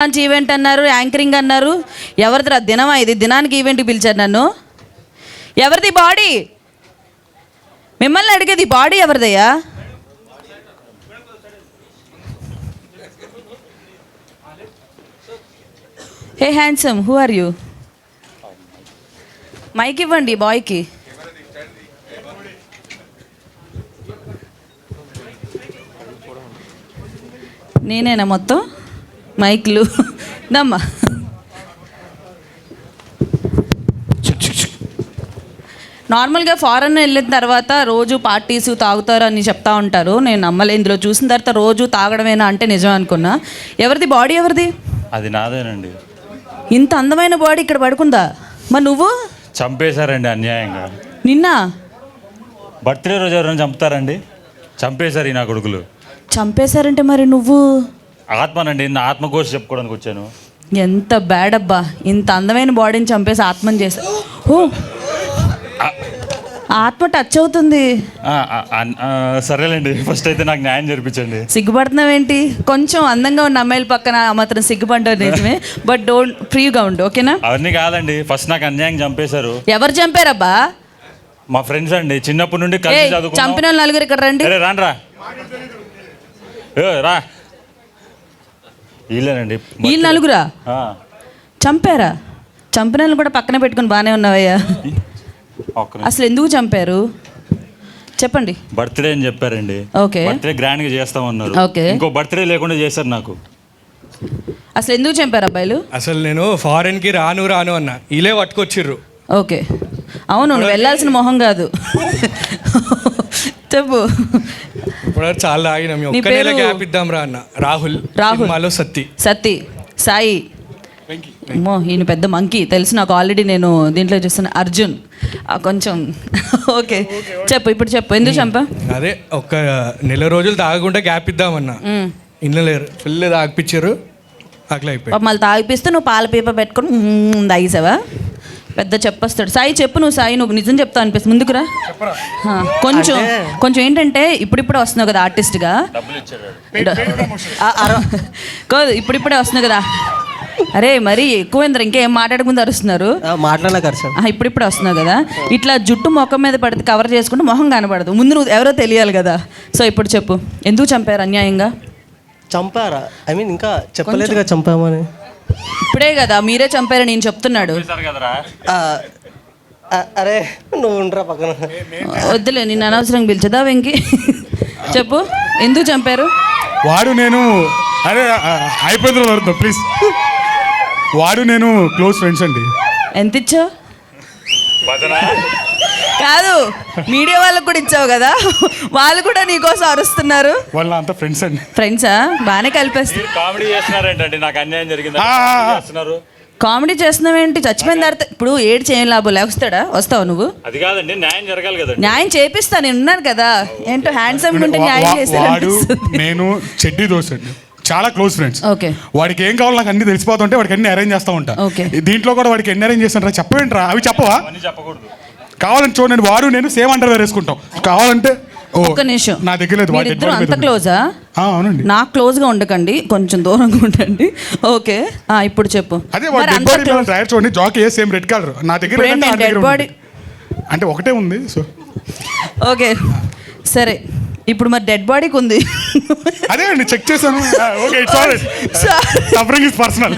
Launch event అన్నారు, anchoring అన్నారు. ఎవరిదిరా దినమా ఇది? దినానికి ఈవెంట్కి పిలిచారు నన్ను. ఎవరిది బాడీ? మిమ్మల్ని అడిగేది బాడీ ఎవరిదయ్యా? Hey handsome, who are you? Mike ఇవ్వండి బాయ్కి. నేనేనా మొత్తం మైక్లు? దమ్మా. నార్మల్గా ఫారెన్ వెళ్ళిన తర్వాత రోజు పార్టీస్ తాగుతారు అని చెప్తా ఉంటారు. నేను నమ్మలే. ఇందులో చూసిన తర్వాత రోజు తాగడమేనా అంటే నిజం అనుకున్నా. ఎవరిది బాడీ? ఎవరిది? అది నాదేనండి. ఇంత అందమైన బాడీ ఇక్కడ పడుకుందా? మరి నువ్వు? చంపేశారండి అన్యాయంగా. నిన్న బర్త్డే రోజు ఎవరైనా చంపుతారండి? చంపేశారు ఈ నా కొడుకులు. చంపేశారంటే మరి నువ్వు? ఆత్మనండి, నా ఆత్మ కోర్సు చెప్పుకోవడానికి వచ్చాను. ఎంత బ్యాడ్ అబ్బా! ఇంత అందమైన బాడీని చంపేసి ఆత్మని చేశా. ఓ, ఆత్మ టచ్ అవుతుంది. సరేలేండి, ఫస్ట్ అయితే నాకు న్యాయం జరిపించండి. సిగ్గుపడుతున్నావేంటి? కొంచెం అందంగా ఉన్న అమ్మాయిల పక్కన మాత్రం సిగ్గుపడ్డావు నిజమే, బట్ డోంట్ ఫ్రీగా ఉండు, ఓకేనా? అవన్నీ కాదండి, ఫస్ట్ నాకు అన్యాయం చంపేశారు. ఎవరు చంపారబ్బా? మా ఫ్రెండ్స్ అండి, చిన్నప్పటి నుండి కలిసి చదువుకున్నాం. చంపిన వాళ్ళు నలుగురు ఇక్కడ రండి. రానరా రా. వీళ్ళేనండి. వీళ్ళు నలుగురా చంపారా? చంపిన వాళ్ళు కూడా పక్కన పెట్టుకుని బాగానే ఉన్నావయ్యా. అసలు ఎందుకు చంపారు చెప్పండి. బర్త్డే అని చెప్పారండి. ఓకే, బర్త్డే గ్రాండ్ గా చేస్తామన్నారు. ఓకే, ఇంకో బర్త్డే లేకుండా చేశారు నాకు. అసలు ఎందుకు చంపారు అబ్బాయిలు? అసలు నేను ఫారెన్ కి రాను అన్న, ఇలే పట్టుకొచ్చిర్రు. ఓకే, అవును, నువ్వు వెళ్ళాల్సిన మొహం కాదు. చెప్పు. ఇప్పుడు చాలా ఆగినాం, ఒక్క నెల గ్యాప్ ఇద్దాం రా అన్న. రాహుల్ మాలో సత్తి సాయి. అమ్మో, ఈయన పెద్ద మంకీ తెలుసు నాకు ఆల్రెడీ. నేను దీంట్లో చూస్తున్నా. అర్జున్ కొంచెం. ఓకే, చెప్పు ఇప్పుడు చెప్పు, ఎందుకు చంపా? అదే ఒక్క నెల రోజులు తాగకుండా గ్యాప్ ఇద్దామన్నా. ఇంట్లో లేరు, ఫుల్ తాగిపించారు. అట్లా అయిపోయి మళ్ళీ తాగిపిస్తే నువ్వు పాల పీప పెట్టుకొని తాగేసావా? పెద్ద చెప్పొస్తాడు. సాయి చెప్పు నువ్వు. సాయి నువ్వు నిజం చెప్తా అనిపిస్తుంది, ముందుకురా. కొంచెం ఏంటంటే ఇప్పుడిప్పుడే వస్తున్నావు కదా ఆర్టిస్ట్గా. కాదు, ఇప్పుడిప్పుడే వస్తున్నావు కదా. అరే మరి ఎక్కువేంద్ర, ఇంకేం మాట్లాడకుండా అరుస్తున్నారు. ఇప్పుడిప్పుడే వస్తున్నావు కదా, ఇట్లా జుట్టు మొఖం మీద పడితే కవర్ చేసుకుంటే మొహం కనపడదు. ముందు నువ్వు ఎవరో తెలియాలి కదా. సో ఇప్పుడు చెప్పు, ఎందుకు చంపారు అన్యాయంగా? చంపారా? ఐ మీన్ ఇంకా చెప్పలేదుగా చంపామని. ఇప్పుడే కదా మీరే చంపారని నేను చెప్తున్నాడు. అరే నువ్వు ఉండరా పక్కన. వద్దులే, నేను అనవసరంగా పిలిచదా వెంకి. చెప్పు, ఎందుకు చంపారు? వాడు నేను అరే అయిపోయింది ప్లీజ్. వాడు నేను క్లోజ్ ఫ్రెండ్స్ అండి. ఎంత ఇచ్చావు? కాదు, మీడియా వాళ్ళకు కూడా ఇచ్చావు కదా, వాళ్ళు కూడా నీకోసం అరుస్తున్నారు. వాళ్ళ అంతా ఫ్రెండ్స్ అండి. ఫ్రెండ్సా? బాగానే కలిపేస్తారు. కామెడీ చేస్తున్నారేంటండి? నాకు అన్యాయం జరిగింది. కామెడీ చేస్తున్నావేంటి? చచ్చిపోయిన తర్వాత ఇప్పుడు ఏడు చేయని లాభం లేస్తాడా? వస్తావు నువ్వు? అది కాదండి, న్యాయం జరగాలి కదా. న్యాయం చేపిస్తా, నేను ఉన్నాను కదా. ఏంటో హ్యాండ్సమ్ ఉంటే న్యాయం చేస్తాడు. నేను చెడ్డీ దోశ అండి, చాలా క్లోజ్ ఫ్రెండ్స్. ఓకే, వాడికి ఏం కావాలో నాకు అన్ని తెలిసిపోతుంటే వాడికి అన్ని అరేంజ్ చేస్తా ఉంటా. ఓకే, దీంట్లో కూడా వాడికి ఎన్ని అరేంజ్ చేస్తాను చెప్పవేంట్రా? అవి చెప్పవా? చెప్పకూడదు. కావాలని చూడండి, వాడు నేను సేమ్ అండర్వేర్ వేసుకుంటాం. కావాలంటే ఒక్క నిమిషం, నా దగ్గర లేదు. మీరిద్దరు అంత క్లోజా? అవునండి. నాకు క్లోజ్గా ఉండకండి, కొంచెం దూరంగా ఉండండి. ఓకే, ఇప్పుడు చెప్పు. అదే చూడండి, జాకీ సేమ్ రెడ్ కలర్. నా దగ్గర డెడ్ బాడీ అంటే ఒకటే ఉంది. సో ఓకే సరే, ఇప్పుడు మరి డెడ్ బాడీకి ఉంది. అదే అండి, చెక్ చేశాను. Okay, suffering is personal.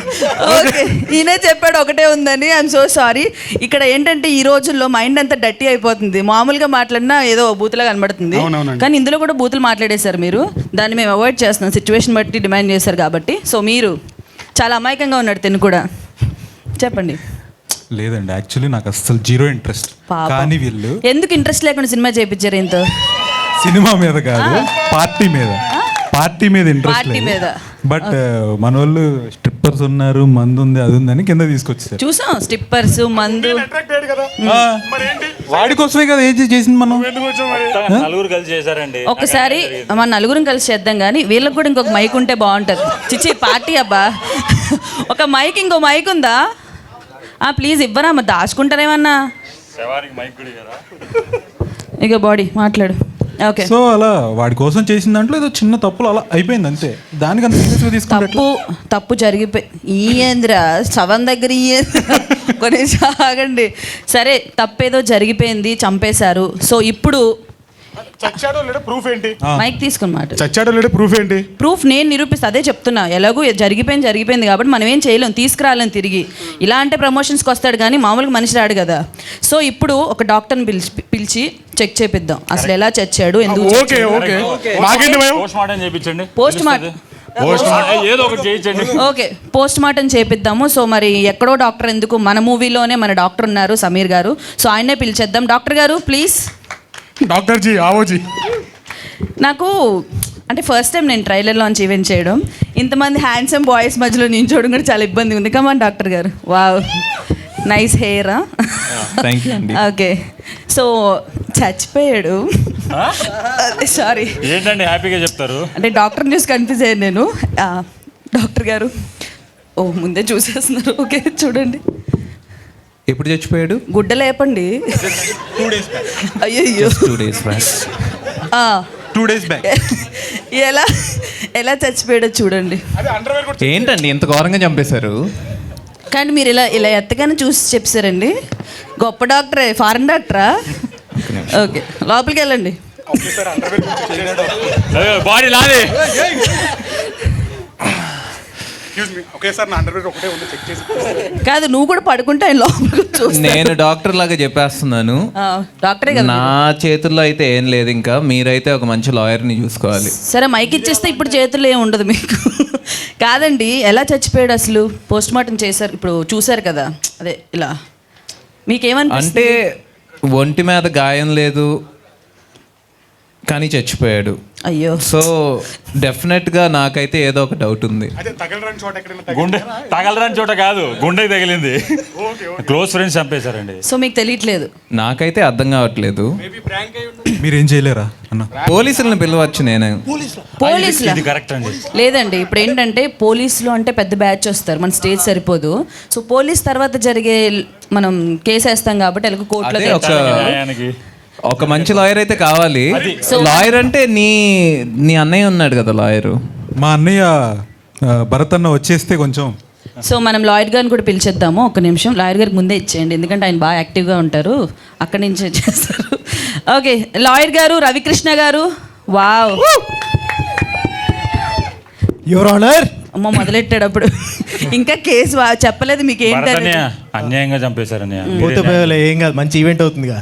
Okay, ఈయనే చెప్పాడు ఒకటే ఉందని. I'm so sorry. ఇక్కడ ఏంటంటే ఈ రోజుల్లో మైండ్ అంతా డర్టీ అయిపోతుంది. మామూలుగా మాట్లాడినా ఏదో బూతులా కనబడుతుంది, కానీ ఇందులో కూడా బూతులు మాట్లాడేశారు మీరు. దాన్ని మేము అవాయిడ్ చేస్తున్నాం, సిచ్యువేషన్ బట్టి డిమాండ్ చేశారు కాబట్టి. సో మీరు చాలా అమాయకంగా ఉన్నాడు తిను కూడా. చెప్పండి. లేదండి, యాక్చువల్లీ నాకు అసలు జీరో ఇంట్రెస్ట్. కానీ వీళ్ళు ఎందుకు ఇంట్రెస్ట్ లేకుండా సినిమా చేయించారు? ఏంతో సినిమా మీద కాదు, పార్టీ మీద ఇంట్రెస్ట్ లేదు. బట్ మన వాళ్ళు స్ట్రిప్పర్స్ ఉన్నారు, మందు ఉంది, అది ఉందని కింద తీసుకొచ్చారు. చూసాం స్ట్రిప్పర్స్, మందు. వాడి కోసమే కదా ఏం చేసింది మనం. నలుగురు కలిసి చేశారండి. ఒకసారి మన నలుగురం కలిసి చేద్దాం, కానీ వీళ్ళకి కూడా ఇంకొక మైక్ ఉంటే బాగుంటుంది. చిచ్చి పార్టీ అబ్బా, ఒక మైక్, ఇంకో మైక్ ఉందా? ప్లీజ్ ఇవ్వరా, మరి దాచుకుంటారేమన్నా. మైక్ ఇక బాడీ మాట్లాడు. Okay. సో అలా వాడి కోసం చేసిన దాంట్లో ఏదో చిన్న తప్పులు అలా అయిపోయింది అంతే. దానికి అంత సీరియస్గా తీసుకుంటే తప్పు జరిగిపోయి ఈ ఏంద్ర శవం దగ్గర ఈ కొన్ని ఆగండి. సరే తప్పేదో జరిగిపోయింది, చంపేశారు. సో ఇప్పుడు చచ్చాడో లేడో ప్రూఫ్ ఏంటి? మైక్ తీసుకుని మాట. చచ్చాడో లేడో ప్రూఫ్ ఏంటి? ప్రూఫ్ నేను నిరూపిస్తా, అదే చెప్తున్నా. ఎలాగో జరిగిపోయింది కాబట్టి మనం ఏం చేయలేం, తీసుకురాలేం తిరిగి. ఇలా అంటే ప్రమోషన్స్కి వస్తాడు కానీ మామూలుగా మనిషి రాడు కదా. సో ఇప్పుడు ఒక డాక్టర్ని పిలిచి చెక్ చేపిద్దాం అసలు ఎలా చచ్చాడు, ఎందుకు ఓకే ఓకే మాకేంటి భయం? పోస్ట్ మార్టం చేయించండి. పోస్ట్ మార్టం ఏదో ఒకటి చేయించండి. ఓకే పోస్ట్ మార్టం చేపిద్దాము. సో మరి ఎక్కడో డాక్టర్ ఎందుకు, మన మూవీలోనే మన డాక్టర్ ఉన్నారు సమీర్ గారు. సో ఆయనే పిలిచేద్దాం. డాక్టర్ గారు ప్లీజ్. డాక్టర్ జీ ఆవోజీ. నాకు అంటే ఫస్ట్ టైం నేను ట్రైలర్ లాంచ్ ఈవెంట్ చేయడం, ఇంతమంది హ్యాండ్సమ్ బాయ్స్ మధ్యలో నించోవడం కూడా చాలా ఇబ్బంది ఉంది. కమాన్ డాక్టర్ గారు. Wow nice hair. Thank you అండి. ఓకే సో చచ్చిపోయాడు. సారీ ఏంటండి హ్యాపీగా చెప్తారు? అంటే డాక్టర్ న్యూస్ కన్ఫ్యూజ్ అయ్యాను నేను. డాక్టర్ గారు ఓ ముందే చూసేస్తున్నారు. ఓకే చూడండి. ఎప్పుడు చచ్చిపోయాడు? గుడ్డ లేపండి. అయ్యో 2 days back. 2 days back. ఎలా ఎలా చచ్చిపోయాడో చూడండి. ఏంటండి ఇంత ఘోరంగా చంపేశారు? కానీ మీరు ఇలా ఇలా ఎత్తగానే చూసి చెప్పారండి. గొప్ప డాక్టరే, ఫారెన్ డాక్టరా? ఓకే లోపలికి వెళ్ళండి. బాడీ లాది. ఒకేసారి నా అండర్వేర్ ఒకటే ఉంది, చెక్ చేసి. కాదు నువ్వు కూడా పడుకుంటే ఆయన లోపలికి చూస్తా. నేను డాక్టర్ లాగా చెప్పేస్తున్నాను. డాక్టరే కదా. నా చేతుల్లో అయితే ఏం లేదు. ఇంకా మీరైతే ఒక మంచి లాయర్ని చూసుకోవాలి. సరే మైక్ ఇచ్చేస్తే ఇప్పుడు చేతుల్లో ఏం ఉండదు మీకు. కాదండి ఎలా చచ్చిపోయాడు అసలు? పోస్ట్ మార్టం చేశారు, ఇప్పుడు చూశారు కదా. అదే ఇలా మీకేమనిపిస్తుంది? అంటే ఒంటి మీద గాయం లేదు కానీ చచ్చిపోయాడు. అయ్యో సో డెఫినెట్గా నాకైతే ఏదో ఒక డౌట్ ఉంది. అదే తగలరాని చోట ఎక్కడైనా గుండె తగలరాని చోట కాదు, గుండెకి తగిలింది. Close friends చంపేశారండి. సో మీకు తెలియట్లేదు? నాకైతే అర్థం కావట్లేదు. మీరేం చేయలేరా అన్న? పోలీసులను పిలవచ్చు నేను. పోలీసులు ఇది కరెక్ట్ అండి. లేదండి ఇప్పుడు ఏంటంటే పోలీసులు అంటే పెద్ద బ్యాచ్ వస్తారు, మన స్టేజ్ సరిపోదు. సో పోలీస్ తర్వాత జరిగే మనం కేసు వేస్తాం కాబట్టి ఎలాగో కోర్టులో అదే న్యాయానికి ఒక మంచి లాయర్ అయితే కావాలి. లాయర్ అంటే నీ అన్నయ్య ఉన్నాడు కదా లాయరు. మా అన్నయ్య భరత్ అన్న వచ్చేస్తే కొంచెం. సో మనం లాయర్ గారిని కూడా పిలిచేద్దాము. ఒక్క నిమిషం లాయర్ గారికి ముందే ఇచ్చేయండి, ఎందుకంటే ఆయన బాగా యాక్టివ్గా ఉంటారు, అక్కడి నుంచి చేస్తారు. ఓకే లాయర్ గారు రవికృష్ణ గారు. Wow your honour. అమ్మ మొదలెట్టాడు అప్పుడు. ఇంకా కేసు చెప్పలేదు మీకు ఏంటని. భరతన్య అన్యాయంగా చంపేశారన్య. పోతే పోయేలే, ఏం కాదు, మంచి ఈవెంట్ అవుతుందిగా.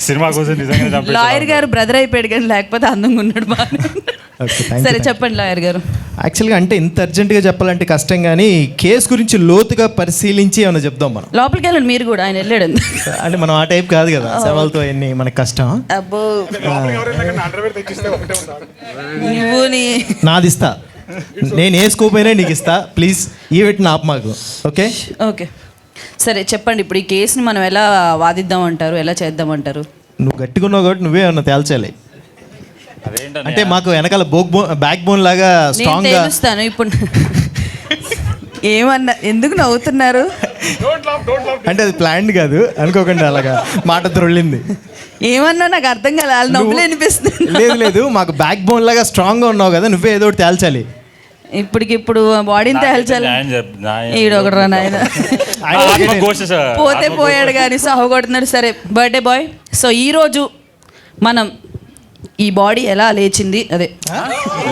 సినిమా కోసం నిజంగా చంపేశారు. లాయర్ గారు బ్రదర్ అయిపోయాడు కానీ లేకపోతే అందంగా ఉన్నాడు బాగా. Okay, thank సరే you. చెప్పండి లాయర్ గారు. యాక్చువల్గా అంటే ఇంత అర్జెంటుగా చెప్పాలంటే కష్టం, కానీ కేసు గురించి లోతుగా పరిశీలించి ఏమైనా చెప్దాం మనం. లోపలికి వెళ్ళండి మీరు కూడా, ఆయన వెళ్ళాడు. అంటే మనం ఆ టైప్ కాదు కదా, శవాలతో ఎన్ని మనకు కష్టం. అబ్బో అండర్వేర్ తెచ్చిస్తే ఒకటే ఉంటారు. నువ్వు నీ నాది ఇస్తా, నేను ఏ స్కోప్ అయినా నీకు ఇస్తా. ప్లీజ్ ఈవెంట్ ఆప్ మాకు. ఓకే ఓకే సరే చెప్పండి. ఇప్పుడు ఈ కేసుని మనం ఎలా వాదిద్దామంటారు, ఎలా చేద్దామంటారు? నువ్వు గట్టిగా ఉన్నావు కాబట్టి నువ్వే ఏమన్నా తేల్చాలి. అదేంటన్నయ్య? అంటే మాకు వెనకాల బ్యాక్ బోన్ లాగా నేను స్ట్రాంగ్ గా. తెలుస్తాను ఇప్పుడు. ఏమన్నా ఎందుకు నవ్వుతున్నారు? అంటే అది ప్లాన్డ్ కాదు అనుకోకండి, అలాగా మాట త్రొళ్ళింది. ఏమన్నా నాకు అర్థం కాదు, వాళ్ళు నవ్వులు అనిపిస్తుంది. లేదు లేదు, మాకు బ్యాక్ బోన్ లాగా స్ట్రాంగ్ గా ఉన్నావు కదా, నువ్వే ఏదో ఒకటి తేల్చాలి. ఇప్పుడు బాడీని తేల్చాలి. ఈడొకడు రా నాయన. పోతే పోయాడు కానీ సాగు కొడుతున్నాడు. సరే బర్త్డే బాయ్. సో ఈరోజు మనం ఈ బాడీ ఎలా లేచింది, అదే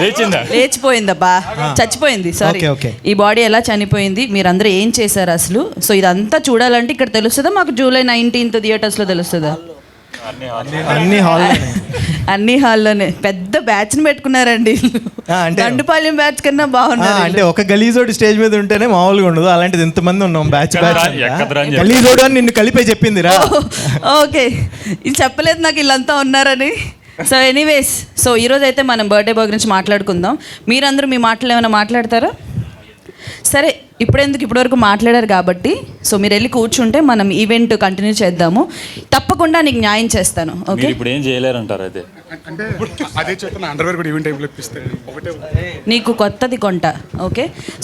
లేచిందా? లేచిపోయిందబ్బా, చచ్చిపోయింది సారీ. Okay, okay. ఈ బాడీ ఎలా చనిపోయింది, మీరందరూ ఏం చేశారు అసలు? సో ఇదంతా చూడాలంటే ఇక్కడ తెలుస్తుందా మాకు? జూలై 19th థియేటర్స్లో తెలుస్తుందా? అన్ని హాల్ అన్ని హాల్లోనే. పెద్ద బ్యాచ్ని పెట్టుకున్నారండి. అంటే దండుపాలెం బ్యాచ్ కన్నా బాగున్నారు. అంటే ఒక గలీజోడు స్టేజ్ మీద ఉంటేనే మామూలుగా ఉండదు, అలాంటిది ఎంతమంది ఉన్నాం బ్యాచ్ బ్యాచ్. ఎక్కడ్రా అని గలీజోడు అని నిన్ను కలిపే చెప్పిందిరా. ఓకే ఇది చెప్పలేదు నాకు వీళ్ళంతా ఉన్నారని. సో ఎనీవేస్, సో ఈరోజు అయితే మనం బర్త్డే బాయ్ గురించి మాట్లాడుకుందాం. మీరందరూ మీ మాటలు ఏమైనా మాట్లాడతారా? సరే ఇప్పుడెందుకు, ఇప్పటివరకు మాట్లాడారు కాబట్టి సో మీరు వెళ్ళి కూర్చుంటే మనం ఈవెంట్ కంటిన్యూ చేద్దాము. తప్పకుండా నీకు న్యాయం చేస్తాను. ఓకే ఇప్పుడు ఏం చేయలేరు అంటారు అయితే? అంటే అదే చెప్తున్నా, అండర్వేర్ కూడా ఈవెంట్ టైంలో ఇప్పిస్తే ఒకటే. నీకు కొత్తది కొంట. ఓకే